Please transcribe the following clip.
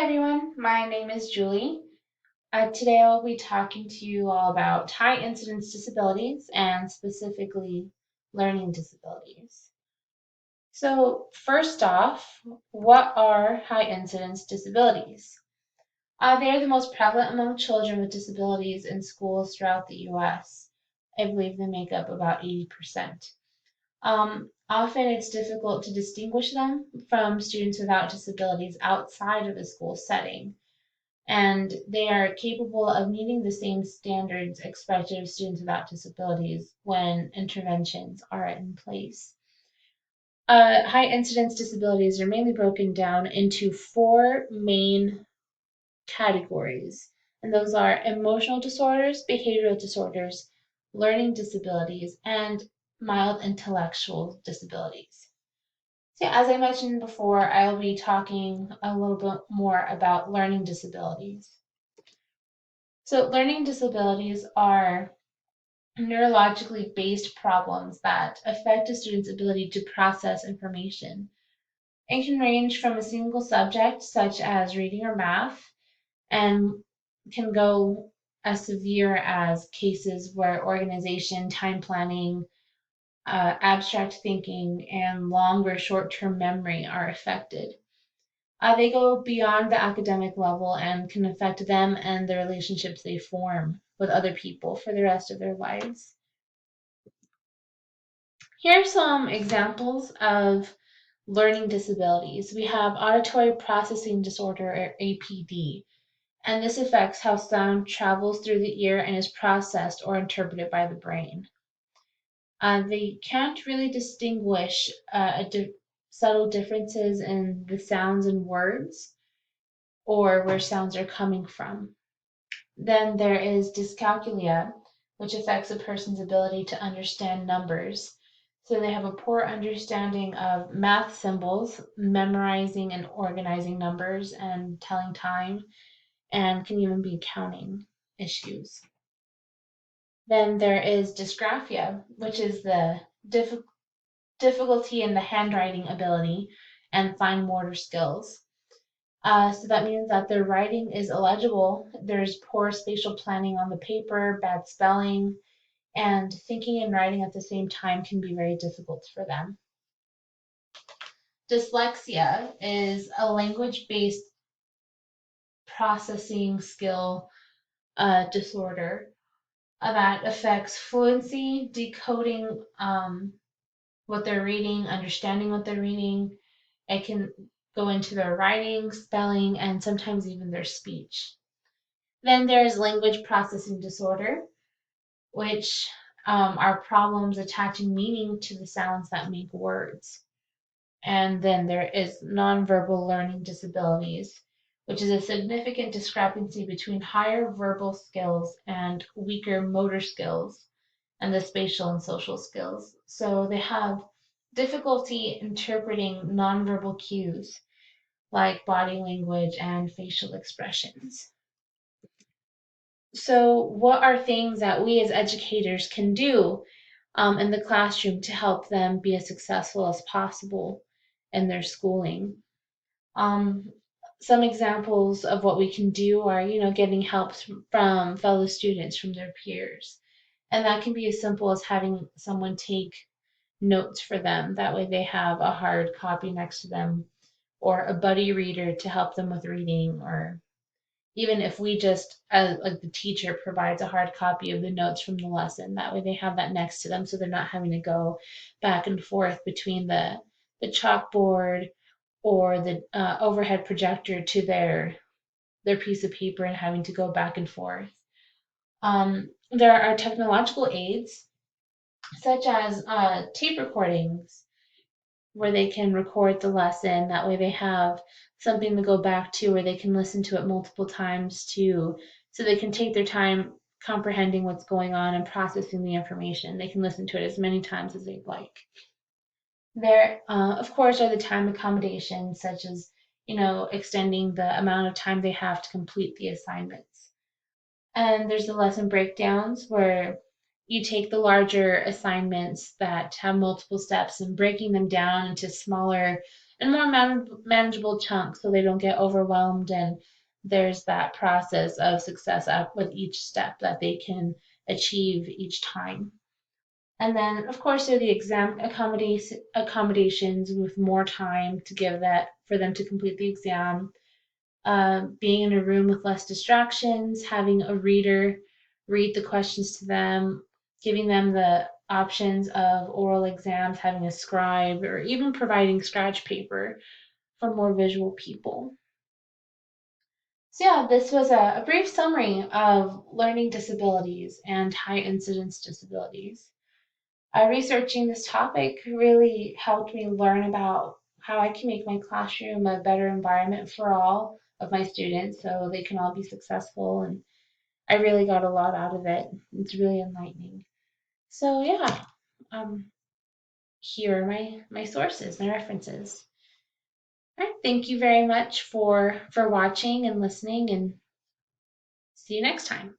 everyone, my name is Julie. Today I'll be talking to you all about high incidence disabilities and specifically learning disabilities. So, first off, what are high incidence disabilities? They are the most prevalent among children with disabilities in schools throughout the US. I believe they make up about 80%. Often it's difficult to distinguish them from students without disabilities outside of the school setting, and they are capable of meeting the same standards expected of students without disabilities when interventions are in place. High incidence disabilities are mainly broken down into four main categories, and those are emotional disorders, behavioral disorders, learning disabilities, and mild intellectual disabilities. So, as I mentioned before, I will be talking a little bit more about learning disabilities. So, learning disabilities are neurologically based problems that affect a student's ability to process information. It can range from a single subject, such as reading or math, and can go as severe as cases where organization, time planning, abstract thinking, and longer short term memory are affected. They go beyond the academic level and can affect them and the relationships they form with other people for the rest of their lives. Here are some examples of learning disabilities. We have auditory processing disorder, or APD, and this affects how sound travels through the ear and is processed or interpreted by the brain. They can't really distinguish subtle differences in the sounds and words or where sounds are coming from. Then there is dyscalculia, which affects a person's ability to understand numbers. So they have a poor understanding of math symbols, memorizing and organizing numbers, and telling time, and can even be counting issues. Then there is dysgraphia, which is the difficulty in the handwriting ability and fine motor skills. So that means that their writing is illegible. There's poor spatial planning on the paper, bad spelling, and thinking and writing at the same time can be very difficult for them. Dyslexia is a language based processing skill disorder that affects fluency, decoding what they're reading, understanding what they're reading. It can go into their writing, spelling, and sometimes even their speech. Then there's language processing disorder, which are problems attaching meaning to the sounds that make words. And then there is nonverbal learning disabilities, which is a significant discrepancy between higher verbal skills and weaker motor skills and the spatial and social skills. So they have difficulty interpreting nonverbal cues like body language and facial expressions. So, what are things that we as educators can do in the classroom to help them be as successful as possible in their schooling? Um, some examples of what we can do are, getting help from fellow students, from their peers. And that can be as simple as having someone take notes for them. That way they have a hard copy next to them, or a buddy reader to help them with reading, or even if we just, as like the teacher provides a hard copy of the notes from the lesson, that way they have that next to them so they're not having to go back and forth between the chalkboard or the overhead projector to their piece of paper and having to go back and forth. There are technological aids such as tape recordings where they can record the lesson. That way they have something to go back to where they can listen to it multiple times too, so they can take their time comprehending what's going on and processing the information. They can listen to it as many times as they'd like. There, of course, are the time accommodations, such as, extending the amount of time they have to complete the assignments. And there's the lesson breakdowns where you take the larger assignments that have multiple steps and breaking them down into in more manageable chunks so they don't get overwhelmed, and there's that process of success up with each step that they can achieve each time. And then, of course, there are the exam accommodations with more time to give that for them to complete the exam, being in a room with less distractions, having a reader read the questions to them, giving them the options of oral exams, having a scribe, or even providing scratch paper for more visual people. So, yeah, this was a brief summary of learning disabilities and high incidence disabilities. Researching this topic really helped me learn about how I can make my classroom a better environment for all of my students so they can all be successful. And I really got a lot out of it. It's really enlightening. So, yeah, um, here are my sources, my references. All right, thank you very much for watching and listening, and see you next time.